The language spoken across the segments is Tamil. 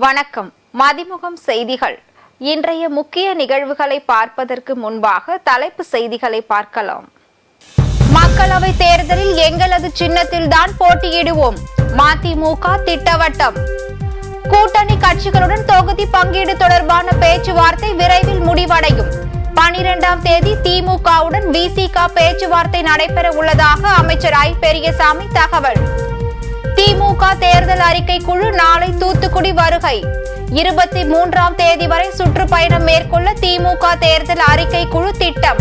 வணக்கம். மதிமுகம் செய்திகள். இன்றைய முக்கிய நிகழ்வுகளை பார்ப்பதற்கு முன்பாக தலைப்பு செய்திகளை பார்க்கலாம். மக்களவை தேர்தலில் எங்களது சின்னத்தில் தான் போட்டியிடுவோம். மதிமுக திட்டவட்டம். கூட்டணி கட்சிகளுடன் தொகுதி பங்கீடு தொடர்பான பேச்சுவார்த்தை விரைவில் முடிவடையும். 12ஆம் தேதி திமுகவுடன் விசிக பேச்சுவார்த்தை நடைபெற உள்ளதாக அமைச்சர் ஐ. பெரியசாமி தகவல். திமுக தேர்தல் அறிக்கை குழு நாளை தூத்துக்குடி வருகை. 23ஆம் தேதி வரை சுற்றுப்பயணம் மேற்கொள்ள திமுக தேர்தல் அறிக்கை குழு திட்டம்.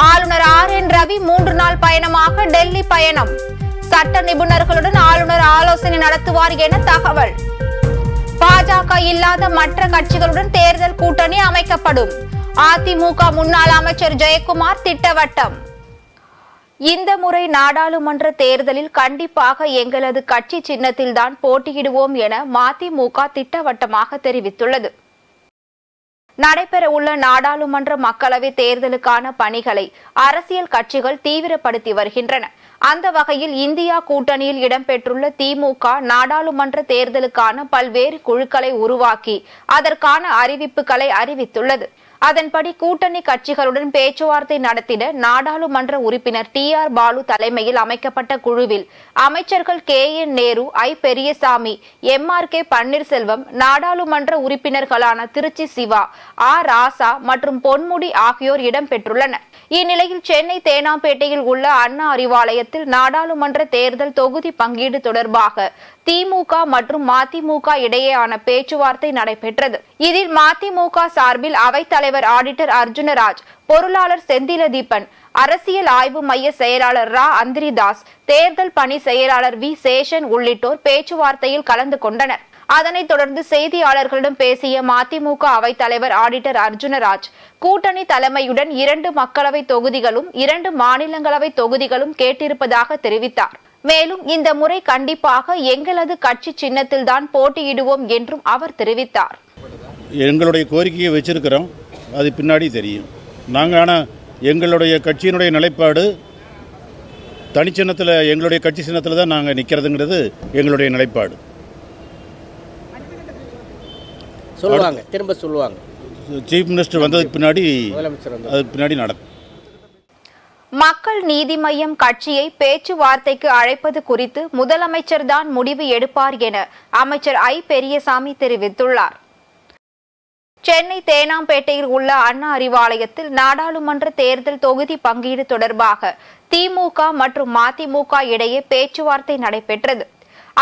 ஆளுநர் ஆர். என். ரவி 3 நாள் பயணமாக டெல்லி பயணம். சட்ட நிபுணர்களுடன் ஆளுநர் ஆலோசனை நடத்துவார் என தகவல். பாஜக இல்லாத மற்ற கட்சிகளுடன் தேர்தல் கூட்டணி அமைக்கப்படும். அதிமுக முன்னாள் அமைச்சர் ஜெயக்குமார் திட்டவட்டம். இந்த முறை நாடாளுமன்ற தேர்தலில் கண்டிப்பாக எங்களது கட்சி சின்னத்தில்தான் போட்டியிடுவோம் என மதிமுக திட்டவட்டமாக தெரிவித்துள்ளது. நடைபெற உள்ள நாடாளுமன்ற மக்களவை தேர்தலுக்கான பணிகளை அரசியல் கட்சிகள் தீவிரப்படுத்தி வருகின்றன. அந்த வகையில் இந்தியா கூட்டணியில் இடம்பெற்றுள்ள திமுக நாடாளுமன்ற தேர்தலுக்கான பல்வேறு குழுக்களை உருவாக்கி அதற்கான அறிவிப்புகளை அறிவித்துள்ளது. அதன்படி கூட்டணி கட்சிகளுடன் பேச்சுவார்த்தை நடத்திட நாடாளுமன்ற உறுப்பினர் TR பாலு தலைமையில் அமைக்கப்பட்ட குழுவில் அமைச்சர்கள் KN நேரு, ஐ. பெரியசாமி, MRK பன்னீர்செல்வம், நாடாளுமன்ற உறுப்பினர்களான திருச்சி சிவா, ஆர். ராசா மற்றும் பொன்முடி ஆகியோர் இடம்பெற்றுள்ளனர். இந்நிலையில் சென்னை தேனாம்பேட்டையில் உள்ள அண்ணா அறிவாலயத்தில் நாடாளுமன்ற தேர்தல் தொகுதி பங்கீடு தொடர்பாக திமுக மற்றும் மதிமுக இடையேயான பேச்சுவார்த்தை நடைபெற்றது. இதில் மதிமுக சார்பில் அவைத்தலைவர் ஆடிட்டர் அர்ஜுனராஜ், பொருளாளர் செந்திலதீபன், அரசியல் ஆய்வு மைய செயலாளர் ரா. அந்திரிதாஸ், தேர்தல் பணி செயலாளர் வி. சேஷன் உள்ளிட்டோர் பேச்சுவார்த்தையில் கலந்து கொண்டனர். அதனைத் தொடர்ந்து செய்தியாளர்களிடம் பேசிய மதிமுக அவைத்தலைவர் ஆடிட்டர் அர்ஜுனராஜ், கூட்டணி தலைமையுடன் 2 மக்களவை தொகுதிகளும் 2 மாநிலங்களவை தொகுதிகளும் கேட்டிருப்பதாக தெரிவித்தார். மேலும் இந்த முறை கண்டிப்பாக எங்களது கட்சி சின்னத்தில்தான் போட்டியிடுவோம் என்றும் அவர் தெரிவித்தார். எங்களுடைய கோரிக்கையை வச்சிருக்கிறோம், அது பின்னாடி தெரியும். நாங்கள் ஆனால் எங்களுடைய கட்சியினுடைய நிலைப்பாடு தனிச்சின்னத்தில், எங்களுடைய கட்சி சின்னத்தில் தான் நாங்கள் நிற்கிறதுங்கிறது எங்களுடைய நிலைப்பாடு. சொல்லுவாங்க, திரும்ப சொல்லுவாங்க. சீஃப் மினிஸ்டர் வந்ததுக்கு பின்னாடி நடக்கும். மக்கள் நீதி மய்யம் கட்சியை பேச்சுவார்த்தைக்கு அழைப்பது குறித்து முதலமைச்சர் தான் முடிவு எடுப்பார் என அமைச்சர் ஐ. பெரியசாமி தெரிவித்துள்ளார். சென்னை தேனாம்பேட்டையில் உள்ள அண்ணா அறிவாலயத்தில் நாடாளுமன்ற தேர்தல் தொகுதி பங்கீடு தொடர்பாக திமுக மற்றும் மதிமுக இடையே பேச்சுவார்த்தை நடைபெற்றது.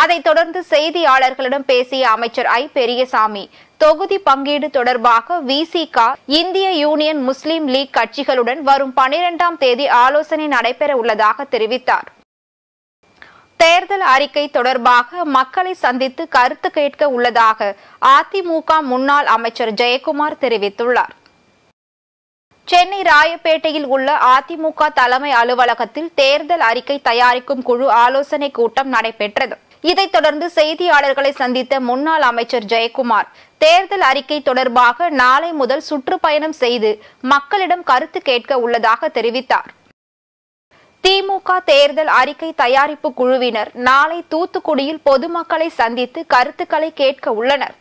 அதைத் தொடர்ந்து செய்தியாளர்களிடம் பேசிய அமைச்சர் ஐ. பெரியசாமி, தொகுதி பங்கீடு தொடர்பாக விசிக, இந்திய யூனியன் முஸ்லீம் லீக் கட்சிகளுடன் வரும் 12ஆம் தேதி ஆலோசனை நடைபெற உள்ளதாக தெரிவித்தார். தேர்தல் அறிக்கை தொடர்பாக மக்களை சந்தித்து கருத்து கேட்க உள்ளதாக அதிமுக முன்னாள் அமைச்சர் ஜெயக்குமார் தெரிவித்துள்ளார். சென்னை ராயப்பேட்டையில் உள்ள அதிமுக தலைமை அலுவலகத்தில் தேர்தல் அறிக்கை தயாரிக்கும் குழு ஆலோசனை கூட்டம் நடைபெற்றது. இதைத் தொடர்ந்து செய்தியாளர்களை சந்தித்த முன்னாள் அமைச்சர் ஜெயக்குமார், தேர்தல் அறிக்கை தொடர்பாக நாளை முதல் சுற்றுப்பயணம் செய்து மக்களிடம் கருத்து கேட்க உள்ளதாக தெரிவித்தார். திமுக தேர்தல் அறிக்கை தயாரிப்பு குழுவினர் நாளை தூத்துக்குடியில் பொதுமக்களை சந்தித்து கருத்துக்களை கேட்க உள்ளனர்.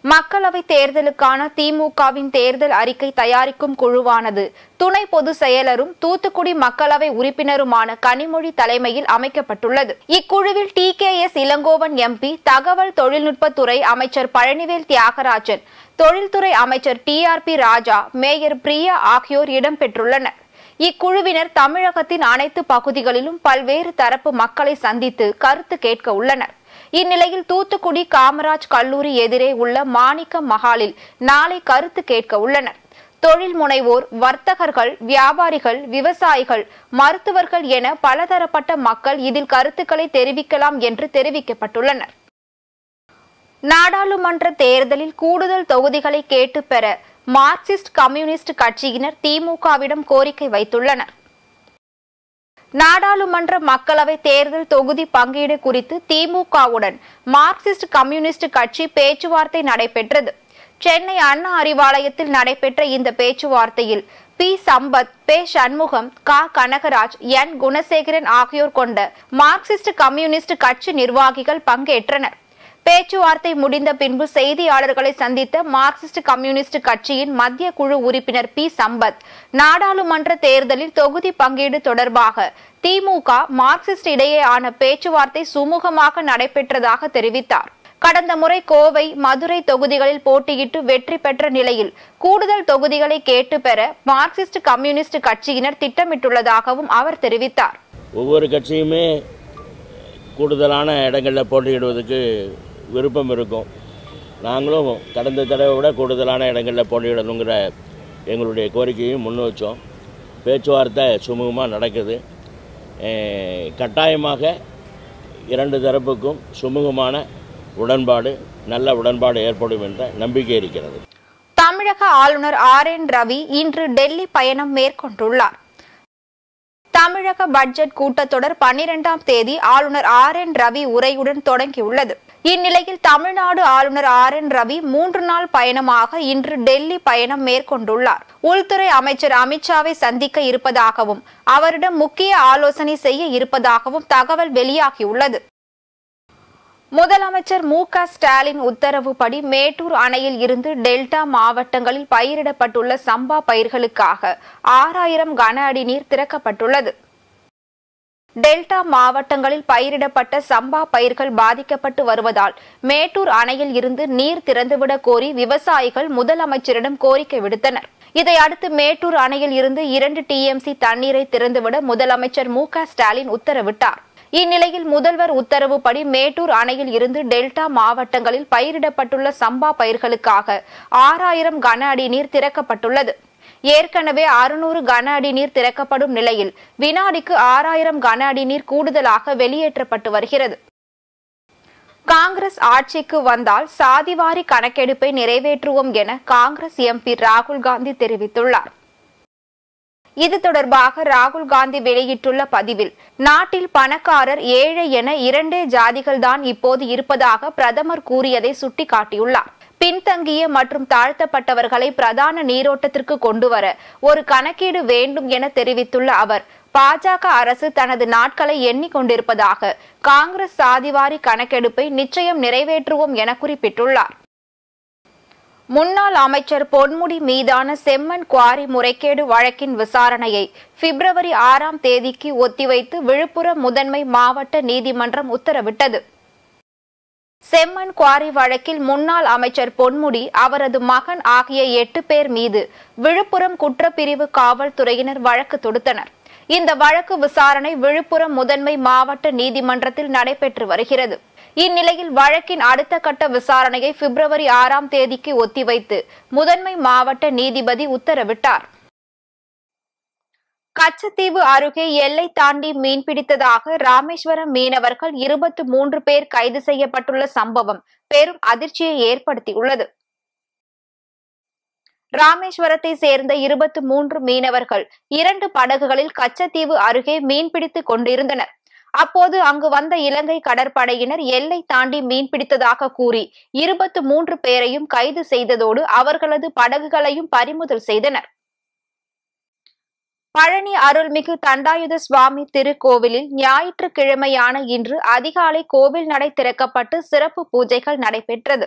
மக்களவை தேர்தலுக்கான திமுகவின் தேர்தல் அறிக்கை தயாரிக்கும் குழுவானது துணை பொதுச் செயலரும் தூத்துக்குடி மக்களவை உறுப்பினருமான கனிமொழி தலைமையில் அமைக்கப்பட்டுள்ளது. இக்குழுவில் TKS இளங்கோவன் MP, தகவல் தொழில்நுட்பத்துறை அமைச்சர் பழனிவேல் தியாகராஜன், தொழில்துறை அமைச்சர் TRP ராஜா, மேயர் பிரியா ஆகியோர் இடம்பெற்றுள்ளனர். இக்குழுவினர் தமிழகத்தின் அனைத்து பகுதிகளிலும் பல்வேறு தரப்பு மக்களை சந்தித்து கருத்து கேட்க உள்ளனர். இந்நிலையில் தூத்துக்குடி காமராஜ் கல்லூரி எதிரே உள்ள மாணிக்கம் மஹாலில் நாளை கருத்து கேட்க உள்ளனர். தொழில் முனைவோர், வர்த்தகர்கள், வியாபாரிகள், விவசாயிகள், மருத்துவர்கள் என பலதரப்பட்ட மக்கள் இதில் கருத்துக்களை தெரிவிக்கலாம் என்று தெரிவிக்கப்பட்டுள்ளனர். நாடாளுமன்ற தேர்தலில் கூடுதல் தொகுதிகளை கேட்டு பெற மார்க்சிஸ்ட் கம்யூனிஸ்ட் கட்சியினர் திமுகவிடம் கோரிக்கை வைத்துள்ளனர். நாடாளுமன்ற மக்களவை தேர்தல் தொகுதி பங்கீடு குறித்து திமுகவுடன் மார்க்சிஸ்ட் கம்யூனிஸ்ட் கட்சி பேச்சுவார்த்தை நடைபெற்றது. சென்னை அண்ணா அறிவாலயத்தில் நடைபெற்ற இந்த பேச்சுவார்த்தையில் பி. சம்பத், பே. சண்முகம், க. கனகராஜ், என். குணசேகரன் ஆகியோர் கொண்ட மார்க்சிஸ்ட் கம்யூனிஸ்ட் கட்சி நிர்வாகிகள் பங்கேற்றனர். பேச்சுவார்த்தை முடிந்த பின்பு செய்தியாளர்களை சந்தித்த மார்க்சிஸ்ட் கம்யூனிஸ்ட் கட்சியின் மத்திய குழு உறுப்பினர் பி சம்பத், நாடாளுமன்ற தேர்தலில் தொகுதி பங்கீடு தொடர்பாக திமுக மார்க்சிஸ்ட் இடையேயான பேச்சுவார்த்தை சுமூகமாக நடைபெற்றதாக தெரிவித்தார். கடந்த முறை கோவை, மதுரை தொகுதிகளில் போட்டியிட்டு வெற்றி பெற்ற நிலையில் கூடுதல் தொகுதிகளை கேட்டு பெற மார்க்சிஸ்ட் கம்யூனிஸ்ட் கட்சியினர் திட்டமிட்டுள்ளதாகவும் அவர் தெரிவித்தார். ஒவ்வொரு கட்சியுமே கூடுதலான இடங்களில் போட்டியிடுவதற்கு விருப்பம் இருக்கும். நாங்களும் கடந்த தடவை விட கூடுதலான இடங்களில் போட்டியிடணுங்கிற எங்களுடைய கோரிக்கையும் முன் வச்சோம். பேச்சுவார்த்தை சுமூகமாக நடக்குது. கட்டாயமாக இரண்டு தரப்புக்கும் சுமூகமான உடன்பாடு, நல்ல உடன்பாடு ஏற்படும் என்ற நம்பிக்கை இருக்கிறது. தமிழக ஆளுநர் RN ரவி இன்று டெல்லி பயணம் மேற்கொண்டுள்ளார். தமிழக பட்ஜெட் கூட்டத்தொடர் 12ஆம் தேதி ஆளுநர் RN ரவி உரையுடன் தொடங்கியுள்ளது. இந்நிலையில் தமிழ்நாடு ஆளுநர் RN ரவி 3 நாள் பயணமாக இன்று டெல்லி பயணம் மேற்கொண்டுள்ளார். உள்துறை அமைச்சர் அமித்ஷாவை சந்திக்க இருப்பதாகவும் அவரிடம் முக்கிய ஆலோசனை செய்ய இருப்பதாகவும் தகவல் வெளியாகியுள்ளது. முதலமைச்சர் மு.க. ஸ்டாலின் உத்தரவுப்படி மேட்டூர் அணையில் இருந்து டெல்டா மாவட்டங்களில் பயிரிடப்பட்டுள்ள சம்பா பயிர்களுக்காக 6000 கன அடி நீர் திறக்கப்பட்டுள்ளது. டெல்டா மாவட்டங்களில் பயிரிடப்பட்ட சம்பா பயிர்கள் பாதிக்கப்பட்டு வருவதால் மேட்டூர் அணையில் இருந்து நீர் திறந்துவிட கோரி விவசாயிகள் முதலமைச்சரிடம் கோரிக்கை விடுத்தனர். இதையடுத்து மேட்டூர் அணையில் இருந்து 2 TMC தண்ணீரை திறந்துவிட முதலமைச்சர் மு.க. ஸ்டாலின் உத்தரவிட்டார். இந்நிலையில் முதல்வர் உத்தரவுப்படி மேட்டூர் அணையில் இருந்து டெல்டா மாவட்டங்களில் பயிரிடப்பட்டுள்ள சம்பா பயிர்களுக்காக 6000 கன அடி நீர் திறக்கப்பட்டுள்ளது. ஏற்கனவே 600 கன அடி நீர் திறக்கப்படும் நிலையில் வினாடிக்கு 6000 கன அடி நீர் கூடுதலாக வெளியேற்றப்பட்டு வருகிறது. காங்கிரஸ் ஆட்சிக்கு வந்தால் சாதிவாரி கணக்கெடுப்பை நிறைவேற்றுவோம் என காங்கிரஸ் MP ராகுல் காந்தி தெரிவித்துள்ளார். இது தொடர்பாக ராகுல் காந்தி வெளியிட்டுள்ள பதிவில், நாட்டில் பணக்காரர், ஏழை என 2 ஜாதிகள்தான் இப்போது இருப்பதாக பிரதமர் கூறியதை சுட்டிக்காட்டியுள்ளார். பின்தங்கிய மற்றும் தாழ்த்தப்பட்டவர்களை பிரதான நீரோட்டத்திற்கு கொண்டுவர ஒரு கணக்கீடு வேண்டும் என தெரிவித்துள்ள அவர், பாஜக அரசு தனது நாட்களை எண்ணிக்கொண்டிருப்பதாக, காங்கிரஸ் சாதிவாரி கணக்கெடுப்பை நிச்சயம் நிறைவேற்றுவோம் என குறிப்பிட்டுள்ளார். முன்னாள் அமைச்சர் பொன்முடி மீதான செம்மண் குவாரி முறைகேடு வழக்கின் விசாரணையை பிப்ரவரி 6ஆம் தேதிக்கு ஒத்திவைத்து விழுப்புரம் முதன்மை மாவட்ட நீதிமன்றம் உத்தரவிட்டது. செம்மண் குவாரி வழக்கில் முன்னாள் அமைச்சர் பொன்முடி, அவரது மகன் ஆகிய 8 பேர் மீது விழுப்புரம் குற்றப்பிரிவு காவல்துறையினர் வழக்கு தொடுத்தனர். இந்த வழக்கு விசாரணை விழுப்புரம் முதன்மை மாவட்ட நீதிமன்றத்தில் நடைபெற்று வருகிறது. இந்நிலையில் வழக்கின் அடுத்த கட்ட விசாரணையை பிப்ரவரி 6ஆம் தேதிக்கு ஒத்திவைத்து முதன்மை மாவட்ட நீதிபதி உத்தரவிட்டார். கச்சத்தீவு அருகே எல்லை தாண்டி மீன்பிடித்ததாக ராமேஸ்வரம் மீனவர்கள் 23 பேர் கைது செய்யப்பட்டுள்ள சம்பவம் பெரும் அதிர்ச்சியை ஏற்படுத்தியுள்ளது. ராமேஸ்வரத்தை சேர்ந்த 23 மீனவர்கள் 2 படகுகளில் கச்சத்தீவு அருகே மீன்பிடித்துக் கொண்டிருந்தனர். அப்போது அங்கு வந்த இலங்கை கடற்படையினர் எல்லை தாண்டி மீன்பிடித்ததாக கூறி 23 பேரையும் கைது செய்ததோடு அவர்களது படகுகளையும் பறிமுதல் செய்தனர். பழனி அருள்மிகு தண்டாயுத சுவாமி திருக்கோவிலில் ஞாயிற்றுக்கிழமையான இன்று அதிகாலை கோவில் நடை திறக்கப்பட்டு சிறப்பு பூஜைகள் நடைபெற்றது.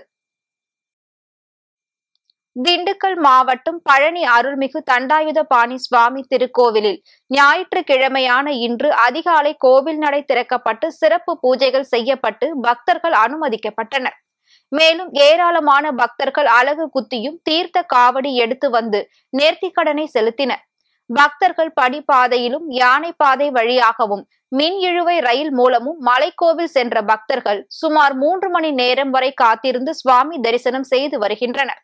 திண்டுக்கல் மாவட்டம் பழனி அருள்மிகு தண்டாயுதபாணி சுவாமி திருக்கோவிலில் ஞாயிற்றுக்கிழமையான இன்று அதிகாலை கோவில் நடை திறக்கப்பட்டு சிறப்பு பூஜைகள் செய்யப்பட்டு பக்தர்கள் அனுமதிக்கப்பட்டனர். மேலும் ஏராளமான பக்தர்கள் அலகு குத்தியும் தீர்த்த காவடி எடுத்து வந்து நேர்த்திக்கடனை செலுத்தினர். பக்தர்கள் படிப்பாதையிலும் யானை பாதை வழியாகவும் மின் இழுவை ரயில் மூலமும் மலைக்கோவில் சென்ற பக்தர்கள் சுமார் 3 மணி நேரம் வரை காத்திருந்து சுவாமி தரிசனம் செய்து வருகின்றனர்.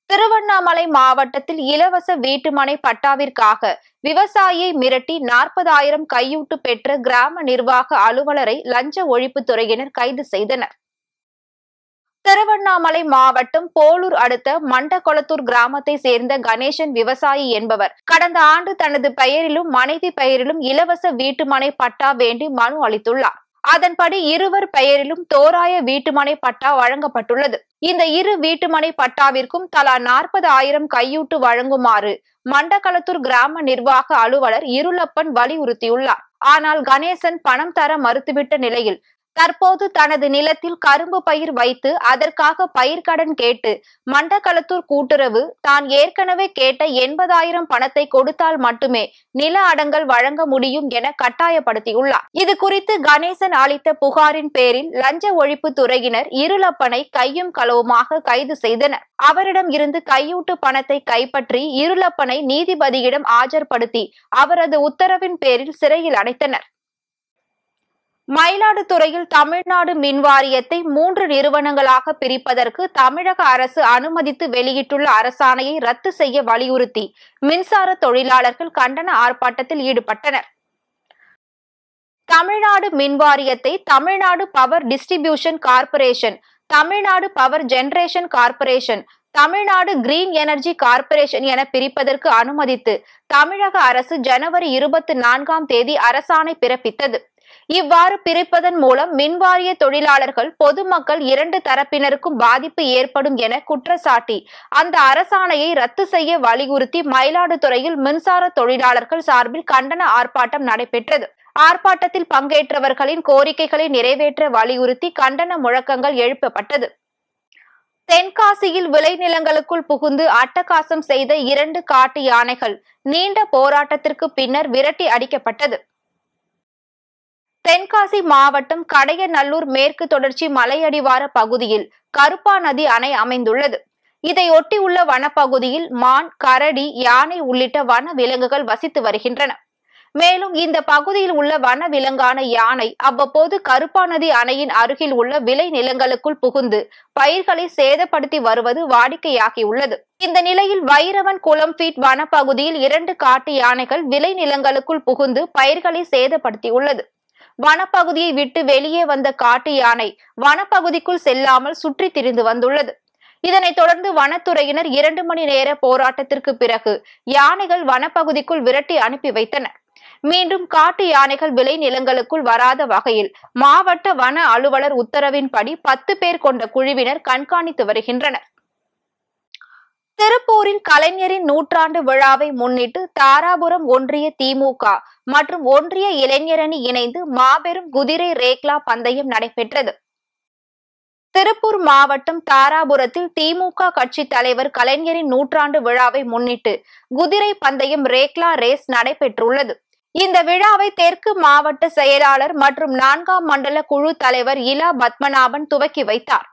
திருவண்ணாமலை மாவட்டத்தில் இலவச வீட்டுமனை பட்டாவிற்காக விவசாயியை மிரட்டி 40,000 கையூட்டு பெற்ற கிராம நிர்வாக அலுவலரை லஞ்ச ஒழிப்புத்துறையினர் கைது செய்தனர். திருவண்ணாமலை மாவட்டம் போலூர் அடுத்த மண்டகொளத்தூர் கிராமத்தை சேர்ந்த கணேசன் விவசாயி என்பவர் கடந்த ஆண்டு தனது பெயரிலும் மனைவி பெயரிலும் இலவச வீட்டுமனை பட்டா வேண்டி மனு அளித்துள்ளார். அதன்படி இருவர் பெயரிலும் தோராய வீட்டுமனை பட்டா வழங்கப்பட்டுள்ளது. இந்த 2 வீட்டுமனை பட்டாவிற்கும் தலா 40,000 கையூட்டு வழங்குமாறு மண்டகொளத்தூர் கிராம நிர்வாக அலுவலர் இருளப்பன் வலியுறுத்தியுள்ளார். ஆனால் கணேசன் பணம் தர மறுத்துவிட்ட நிலையில் தற்போது தனது நிலத்தில் கரும்பு பயிர் வைத்து அதற்காக பயிர்க்கடன் கேட்டு மண்டக்களத்தூர் கூட்டுறவு தான் ஏற்கனவே கேட்ட 80,000 பணத்தை கொடுத்தால் மட்டுமே நில அடங்கல் வழங்க முடியும் என கட்டாயப்படுத்தியுள்ளார். இது குறித்து கணேசன் அளித்த புகாரின் பேரில் லஞ்ச ஒழிப்பு துறையினர் இருளப்பனை கையும் களவுமாக கைது செய்தனர். அவரிடம் இருந்து கையூட்டு பணத்தை கைப்பற்றி இருளப்பனை நீதிபதியிடம் ஆஜர்படுத்தி அவரது உத்தரவின் பேரில் சிறையில் அடைத்தனர். மயிலாடுதுறையில் தமிழ்நாடு மின்வாரியத்தை 3 நிறுவனங்களாக பிரிப்பதற்கு தமிழக அரசு அனுமதித்து வெளியிட்டுள்ள அரசாணையை ரத்து செய்ய வலியுறுத்தி மின்சார தொழிலாளர்கள் கண்டன ஆர்ப்பாட்டத்தில் ஈடுபட்டனர். தமிழ்நாடு மின்வாரியத்தை Tamil Nadu power distribution corporation, Tamil Nadu power generation corporation, Tamil Nadu green energy corporation என பிரிப்பதற்கு அனுமதித்து தமிழக அரசு ஜனவரி 24ஆம் தேதி அரசாணை பிறப்பித்தது. இவ்வாறு பிரிப்பதன் மூலம் மின்வாரிய தொழிலாளர்கள், பொதுமக்கள் 2 தரப்பினருக்கும் பாதிப்பு ஏற்படும் என குற்றச்சாட்டி அந்த அரசாணையை ரத்து செய்ய வலியுறுத்தி மயிலாடுதுறையில் மின்சார தொழிலாளர்கள் சார்பில் கண்டன ஆர்ப்பாட்டம் நடைபெற்றது. ஆர்ப்பாட்டத்தில் பங்கேற்றவர்களின் கோரிக்கைகளை நிறைவேற்ற வலியுறுத்தி கண்டன முழக்கங்கள் எழுப்பப்பட்டது. தென்காசியில் விளைநிலங்களுக்குள் புகுந்து அட்டகாசம் செய்த 2 காட்டு யானைகள் நீண்ட போராட்டத்திற்கு பின்னர் விரட்டி அடிக்கப்பட்டது. தென்காசி மாவட்டம் கடையநல்லூர் மேற்கு தொடர்ச்சி மலையடிவார பகுதியில் கருப்பா நதி அணை அமைந்துள்ளது. இதையொட்டியுள்ள வனப்பகுதியில் மான், கரடி, யானை உள்ளிட்ட வன விலங்குகள் வசித்து வருகின்றன. மேலும் இந்த பகுதியில் உள்ள வன விலங்கான யானை அவ்வப்போது கருப்பா நதி அணையின் அருகில் உள்ள விளை நிலங்களுக்குள் புகுந்து பயிர்களை சேதப்படுத்தி வருவது வாடிக்கையாகியுள்ளது. இந்த நிலையில் வைரவன் குளம் ஃபீட் வனப்பகுதியில் 2 காட்டு யானைகள் விளை நிலங்களுக்குள் புகுந்து பயிர்களை சேதப்படுத்தியுள்ளது. வனப்பகுதியை விட்டு வெளியே வந்த காட்டு யானை வனப்பகுதிக்குள் செல்லாமல் சுற்றி திரிந்து வந்துள்ளது. இதனைத் தொடர்ந்து வனத்துறையினர் 2 மணி நேர போராட்டத்திற்கு பிறகு யானைகள் வனப்பகுதிக்குள் விரட்டி அனுப்பி வைத்தனர். மீண்டும் காட்டு யானைகள் விளை நிலங்களுக்குள் வராத வகையில் மாவட்ட வன அலுவலர் உத்தரவின்படி 10 பேர் கொண்ட குழுவினர் கண்காணித்து வருகின்றனர். திருப்பூரில் கலைஞரின் 100ஆண்டு விழாவை முன்னிட்டு தாராபுரம் ஒன்றிய திமுக மற்றும் ஒன்றிய இளைஞரணி இணைந்து மாபெரும் குதிரை ரேக்லா பந்தயம் நடைபெற்றது. திருப்பூர் மாவட்டம் தாராபுரத்தில் திமுக கட்சி தலைவர் கலைஞரின் 100ஆண்டு விழாவை முன்னிட்டு குதிரை பந்தயம் ரேக்லா ரேஸ் நடைபெற்றுள்ளது. இந்த விழாவை தெற்கு மாவட்ட செயலாளர் மற்றும் 4ஆம் மண்டல குழு தலைவர் இலா பத்மநாபன் துவக்கி வைத்தார்.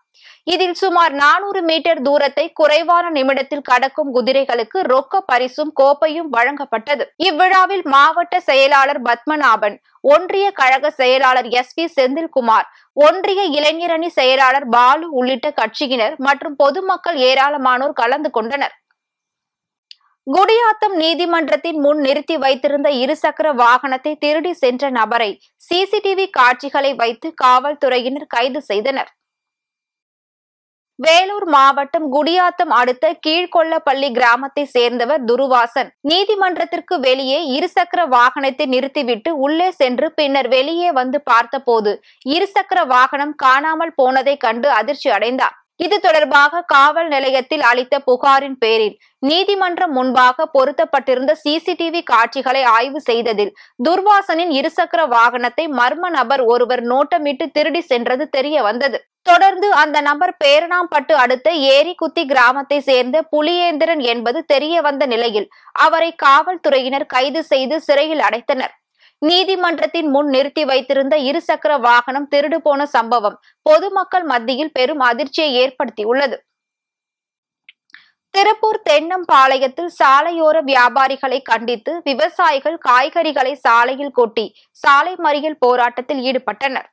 இதில் சுமார் 400 மீட்டர் தூரத்தை குறைவான நிமிடத்தில் கடக்கும் குதிரைகளுக்கு ரொக்க பரிசும் கோப்பையும் வழங்கப்பட்டது. இவ்விழாவில் மாவட்ட செயலாளர் பத்மநாபன், ஒன்றிய கழக செயலாளர் SP செந்தில்குமார், ஒன்றிய இளைஞரணி செயலாளர் பாலு உள்ளிட்ட கட்சியினர் மற்றும் பொதுமக்கள் ஏராளமானோர் கலந்து கொண்டனர். குடியாத்தம் நீதிமன்றத்தின் முன் நிறுத்தி வைத்திருந்த 2 சக்கர வாகனத்தை திருடி சென்ற நபரை CCTV காட்சிகளை வைத்து காவல்துறையினர் கைது செய்தனர். வேலூர் மாவட்டம் குடியாத்தம் அடுத்த கீழ்கொள்ளப்பள்ளி கிராமத்தை சேர்ந்தவர் துருவாசன் நீதிமன்றத்திற்கு வெளியே 2 சக்கர வாகனத்தை நிறுத்திவிட்டு உள்ளே சென்று பின்னர் வெளியே வந்து பார்த்தபோது 2 சக்கர வாகனம் காணாமல் போனதை கண்டு அதிர்ச்சி அடைந்தார். இது தொடர்பாக காவல் நிலையத்தில் அளித்த புகாரின் பேரில் நீதிமன்றம் முன்பாக பொருத்தப்பட்டிருந்த CCTV காட்சிகளை ஆய்வு செய்ததில் துர்வாசனின் 2 சக்கர வாகனத்தை மர்ம நபர் ஒருவர் நோட்டமிட்டு திருடி சென்றது தெரிய வந்தது. தொடர்ந்து அந்த நபர் பேரணாம்பட்டு அடுத்த ஏரிக்குத்தி கிராமத்தை சேர்ந்த புலியேந்திரன் என்பது தெரிய வந்த நிலையில் அவரை காவல்துறையினர் கைது செய்து சிறையில் அடைத்தனர். நீதிமன்றத்தின் முன் நிறுத்தி வைத்திருந்த 2 சக்கர வாகனம் திருடு போன சம்பவம் பொதுமக்கள் மத்தியில் பெரும் அதிர்ச்சியை ஏற்படுத்தியுள்ளது. திருப்பூர் தென்னம்பாளையத்தில் சாலையோர வியாபாரிகளை கண்டித்து விவசாயிகள் காய்கறிகளை சாலையில் கொட்டி சாலை மறியல் போராட்டத்தில் ஈடுபட்டனர்.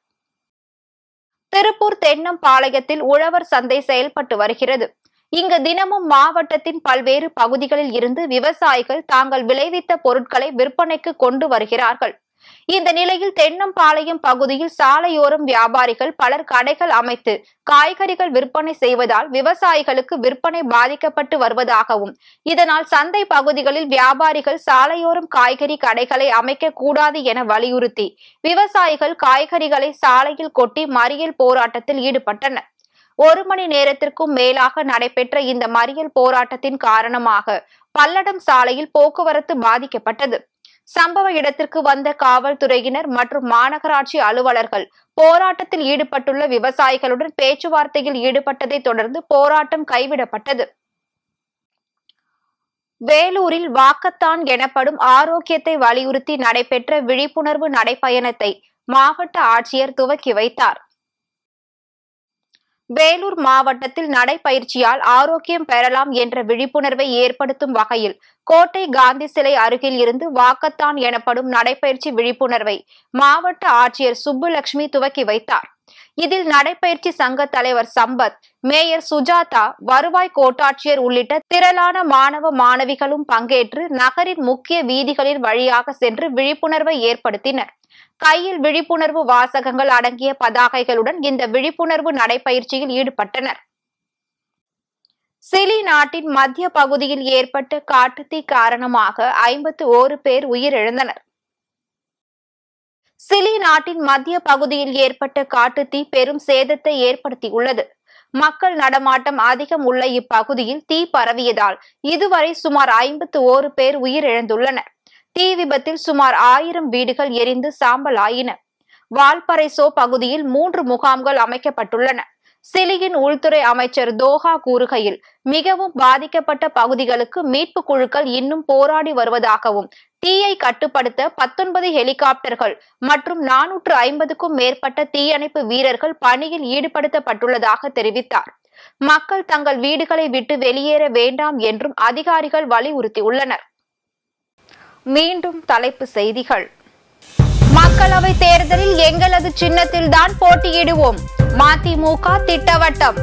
திருப்பூர் தென்னம்பாளையத்தில் உழவர் சந்தை செயல்பட்டு வருகிறது. இங்கு தினமும் மாவட்டத்தின் பல்வேறு பகுதிகளில் இருந்து விவசாயிகள் தாங்கள் விளைவித்த பொருட்களை விற்பனைக்கு கொண்டு வருகிறார்கள். இந்த நிலையில் தென்னம்பாளையம் பகுதியில் சாலையோரம் வியாபாரிகள் பலர் கடைகள் அமைத்து காய்கறிகள் விற்பனை செய்வதால் விவசாயிகளுக்கு விற்பனை பாதிக்கப்பட்டு வருவதாகவும், இதனால் சந்தை பகுதிகளில் வியாபாரிகள் சாலையோரம் காய்கறி கடைகளை அமைக்க கூடாது என வலியுறுத்தி விவசாயிகள் காய்கறிகளை சாலையில் கொட்டி மறியல் போராட்டத்தில் ஈடுபட்டனர். 1 மணி நேரத்திற்கும் மேலாக நடைபெற்ற இந்த மறியல் போராட்டத்தின் காரணமாக பல்லடம் சாலையில் போக்குவரத்து பாதிக்கப்பட்டது. சம்பவ இடத்திற்கு வந்த காவல்துறையினர் மற்றும் மாநகராட்சி அலுவலர்கள் போராட்டத்தில் ஈடுபட்டுள்ள விவசாயிகளுடன் பேச்சுவார்த்தையில் ஈடுபட்டதை தொடர்ந்து போராட்டம் கைவிடப்பட்டது. வேலூரில் வாக்கத்தான் எனப்படும் ஆரோக்கியத்தை வலியுறுத்தி நடைபெற்ற விழிப்புணர்வு நடைப்பயணத்தை மாவட்ட ஆட்சியர் துவக்கி வைத்தார். வேலூர் மாவட்டத்தில் நடைப்பயிற்சியால் ஆரோக்கியம் பெறலாம் என்ற விழிப்புணர்வை ஏற்படுத்தும் வகையில் கோட்டை காந்தி சிலை அருகில் இருந்து வாக்கத்தான் எனப்படும் நடைப்பயிற்சி விழிப்புணர்வை மாவட்ட ஆட்சியர் சுப்புலட்சுமி துவக்கி வைத்தார். இதில் நடைப்பயிற்சி சங்க தலைவர் சம்பத், மேயர் சுஜாதா, வருவாய் கோட்டாட்சியர் உள்ளிட்ட திரளான மாணவ மாணவிகளும் பங்கேற்று நகரின் முக்கிய வீதிகளின் வழியாக சென்று விழிப்புணர்வை ஏற்படுத்தினர். கையில் விழிப்புணர்வு வாசகங்கள் அடங்கிய பதாகைகளுடன் இந்த விழிப்புணர்வு நடைப்பயிற்சியில் ஈடுபட்டனர். சிலி நாட்டின் மத்திய பகுதியில் ஏற்பட்ட காட்டுத்தீ காரணமாக 51 பேர் உயிரிழந்தனர். சிலி நாட்டின் மத்திய பகுதியில் ஏற்பட்ட காட்டுத்தீ பெரும் சேதத்தை ஏற்படுத்தியுள்ளது. மக்கள் நடமாட்டம் அதிகம் உள்ள இப்பகுதியில் தீ பரவியதால் இதுவரை சுமார் 51 பேர் உயிரிழந்துள்ளனர். தீ விபத்தில் சுமார் 1000 வீடுகள் எரிந்து சாம்பல் ஆயின. வால்பரைசோ பகுதியில் 3 முகாம்கள் அமைக்கப்பட்டுள்ளன. சிலியின் உள்துறை அமைச்சர் தோஹா கூறுகையில், மிகவும் பாதிக்கப்பட்ட பகுதிகளுக்கு மீட்பு குழுக்கள் இன்னும் போராடி வருவதாகவும், தீயை கட்டுப்படுத்த 19 ஹெலிகாப்டர்கள் மற்றும் 450க்கும் மேற்பட்ட தீயணைப்பு வீரர்கள் பணியில் ஈடுபடுத்தப்பட்டுள்ளதாக தெரிவித்தார். மக்கள் தங்கள் வீடுகளை விட்டு வெளியேற வேண்டாம் என்றும் அதிகாரிகள் வலியுறுத்தியுள்ளனர். மீண்டும் தலைப்பு செய்திகள். மக்களவை தேர்தலில் எங்களது சின்னத்தில்தான் போட்டியிடுவோம், மதிமுக திட்டவட்டம்.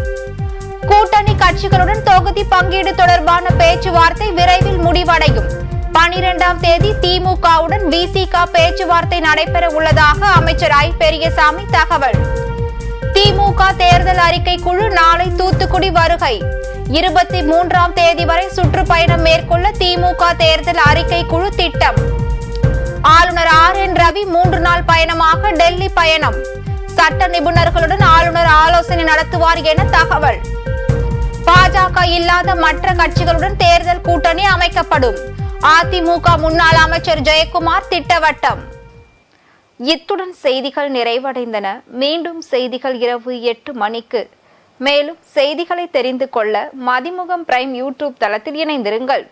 கூட்டணி கட்சிகளுடன் தொகுதி பங்கீடு தொடர்பான பேச்சுவார்த்தை விரைவில் முடிவடையும். 12ஆம் தேதி திமுகவுடன் விசிக பேச்சுவார்த்தை நடைபெற உள்ளதாக அமைச்சர் ஐ. பெரியசாமி தகவல். திமுக தேர்தல் அறிக்கை குழு நாளை தூத்துக்குடி வருகை. 23ஆம் தேதி வரை சுற்றுப்பயணம் மேற்கொள்ள திமுக தேர்தல் அறிக்கை குழு திட்டம். ஆளுநர் RN ரவி 3 நாள் பயணமாக டெல்லி பயணம். சட்ட நிபுணர்களுடன் ஆளுநர் ஆலோசனை நடத்துவார் என தகவல். பாஜக இல்லாத மற்ற கட்சிகளுடன் தேர்தல் கூட்டணி அமைக்கப்படும். அதிமுக முன்னாள் அமைச்சர் ஜெயக்குமார் திட்டவட்டம். இத்துடன் செய்திகள் நிறைவடைந்தன. மீண்டும் செய்திகள் இரவு 8 மணிக்கு. மேலும் செய்திகளை தெரிந்து கொள்ள மதிமுகம் பிரைம் யூடியூப் தளத்தில் இணைந்திருங்கள்.